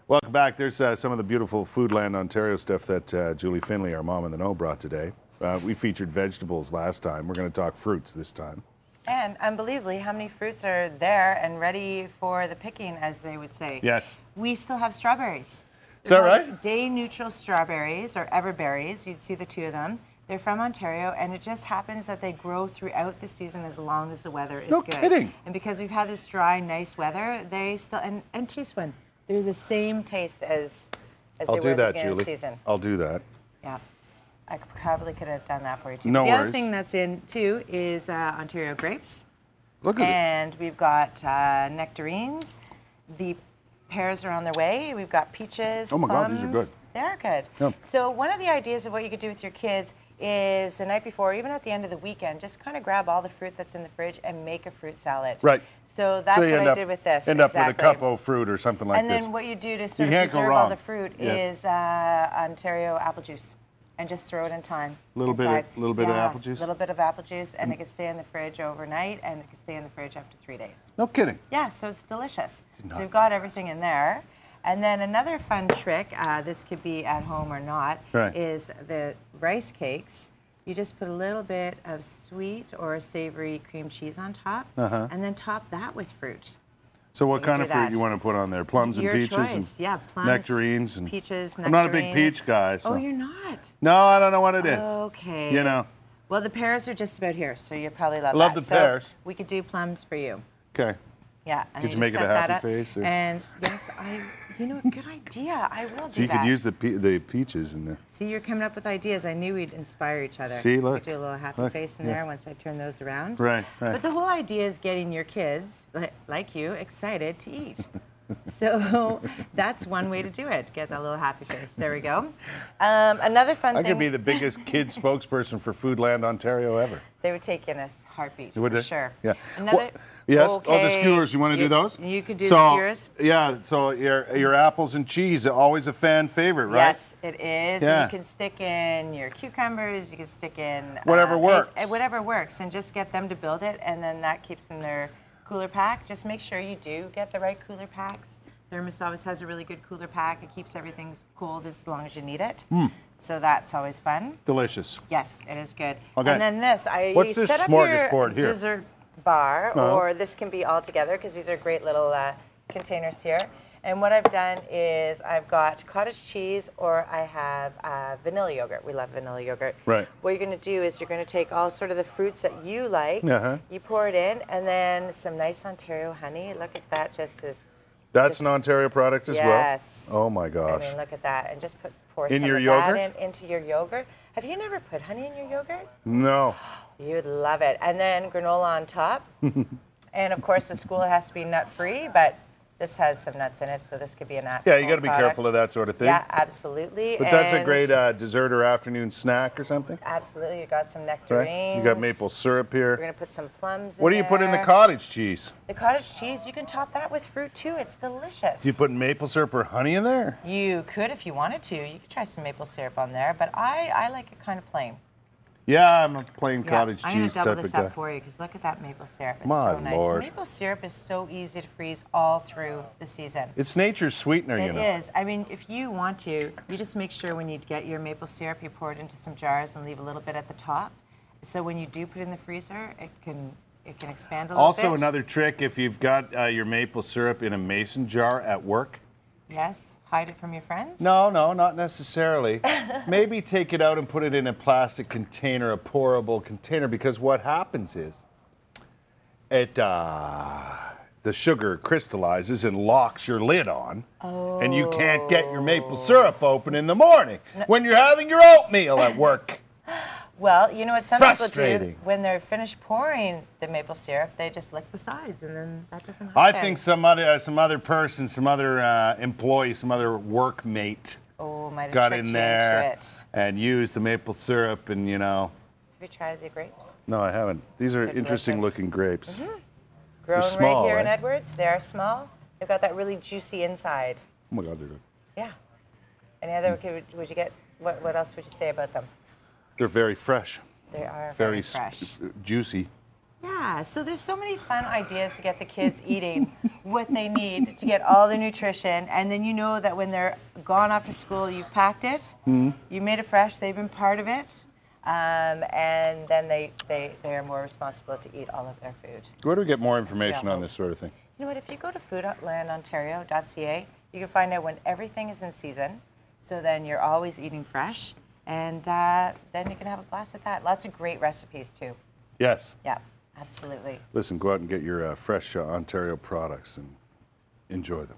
Welcome back. There's some of the beautiful Foodland Ontario stuff that Julie Findlay, our mom in the know, brought today. We featured vegetables last time. We're going to talk fruits this time. And unbelievably, how many fruits are there and ready for the picking, as they would say? Yes. We still have strawberries. Is that right? Day-neutral strawberries, or everberries. You'd see the two of them. They're from Ontario, and it just happens that they grow throughout the season as long as the weather is good. No kidding. And because we've had this dry, nice weather, they still, and taste one. They're the same taste as they were at the beginning of the season. I'll do that. Yeah. I probably could have done that for you too. No the worries. other thing that's in too is Ontario grapes. Look at it. And we've got nectarines. The pears are on their way. We've got peaches. Oh my God, plums. these are good. They're good. Yeah. So one of the ideas of what you could do with your kids is the night before, even at the end of the weekend, just kind of grab all the fruit that's in the fridge and make a fruit salad. Right. So that's what I did with this. End up with a cup of fruit or something like this. And then what you do to sort of can't go preserve all wrong. the fruit Yes. is Ontario apple juice. And just throw it in time. A little bit of apple juice? A little bit of apple juice, and it can stay in the fridge overnight, and it can stay in the fridge up to 3 days. No kidding. Yeah, so it's delicious. So we've got everything in there. And then another fun trick, this could be at home or not, Right. is the rice cakes. You just put a little bit of sweet or savory cream cheese on top, and then top that with fruit. So what kind of do fruit that. you want to put on there? Plums Your and peaches choice. and Yeah, plums, nectarines and peaches, nectarines. I'm not a big peach guy. So. Oh, you're not? No, I don't know what it is. Okay. You know. Well, the pears are just about here, so you probably love that. Love the pears. We could do plums for you. Okay. Yeah. And Could then you make it set a that happy up. face? Or? And yes, good idea. I will do that. So you could use the peaches in there. See, you're coming up with ideas. I knew we'd inspire each other. See, look. We could do a little happy face in there once I turn those around. Right, right. But the whole idea is getting your kids, like you, excited to eat. So that's one way to do it. Get that little happy face. There we go. Another fun thing. I could be the biggest kid spokesperson for Foodland Ontario ever. They would take in a heartbeat, Would for they? sure. Yeah. Another, yes. okay, Oh, the skewers. You want to do those? You could do the skewers. Yeah. So your apples and cheese are always a fan favorite, right? Yes, it is. Yeah. And you can stick in your cucumbers. You can stick in Whatever works. Whatever works, and just get them to build it, and then that keeps in their cooler pack. Just make sure you do get the right cooler packs. Thermos always has a really good cooler pack. It keeps everything cold as long as you need it. So that's always fun. Delicious. Yes, it is good. Okay. And then this, What's this set up smorgasbord your here? dessert bar, or this can be all together because these are great little containers here. And what I've done is I've got cottage cheese, or I have vanilla yogurt. We love vanilla yogurt. Right. What you're going to do is you're going to take all sort of the fruits that you like, you pour it in, and then some nice Ontario honey. Look at that, just as That's an Ontario product as well? Yes. Oh my gosh. I mean, look at that, and just pour In some your of yogurt? that into your yogurt. Have you never put honey in your yogurt? No. You'd love it. And then granola on top. And of course, with school, it has to be nut-free, but this has some nuts in it, so this could be a nut. Yeah, you got to be careful of that sort of thing. Yeah, absolutely. But that's a great dessert or afternoon snack or something. Absolutely. You got some nectarines. Right? You got maple syrup here. We're going to put some plums in What do you put in the there. cottage cheese? The cottage cheese, you can top that with fruit too. It's delicious. Do you put maple syrup or honey in there? You could if you wanted to. You could try some maple syrup on there, but I like it kind of plain. Yeah, I'm a plain cottage I'm cheese going to type double of this guy. up for you because look at that maple syrup. It's My so nice. Lord. Maple syrup is so easy to freeze all through the season. It's nature's sweetener, you know. It is. I mean, if you want to, you just make sure when you get your maple syrup, you pour it into some jars and leave a little bit at the top. So when you do put it in the freezer, it can expand a little bit. Also, another trick, if you've got your maple syrup in a mason jar at work. Yes, hide it from your friends? No, not necessarily. Maybe take it out and put it in a plastic container, a pourable container, because what happens is the sugar crystallizes and locks your lid on, and you can't get your maple syrup open in the morning when you're having your oatmeal at work. Well, you know what some people do? Frustrating. When they're finished pouring the maple syrup, they just lick the sides, and then that doesn't happen. I think some other person, some other employee, some other workmate might have got tricked in you there into it. and used the maple syrup, and you know. Have you tried the grapes? No, I haven't. These are They're interesting delicious. looking grapes. Grown small, right here in eh? Edwards. They are small. They've got that really juicy inside. Oh my God, they're good. Yeah. Any other, would you get, what else would you say about them? They're very fresh. They are Very very fresh. juicy. Yeah, so there's so many fun ideas to get the kids eating what they need to get all the nutrition, and then you know that when they're gone off to school, you've packed it, you made it fresh, they've been part of it, and then they are more responsible to eat all of their food. Where do we get more information on this sort of thing? You know what, if you go to foodlandontario.ca, you can find out when everything is in season, so then you're always eating fresh, and then you can have a blast at that. Lots of great recipes too. Yes. Yeah. Absolutely. Listen, go out and get your fresh Ontario products and enjoy them.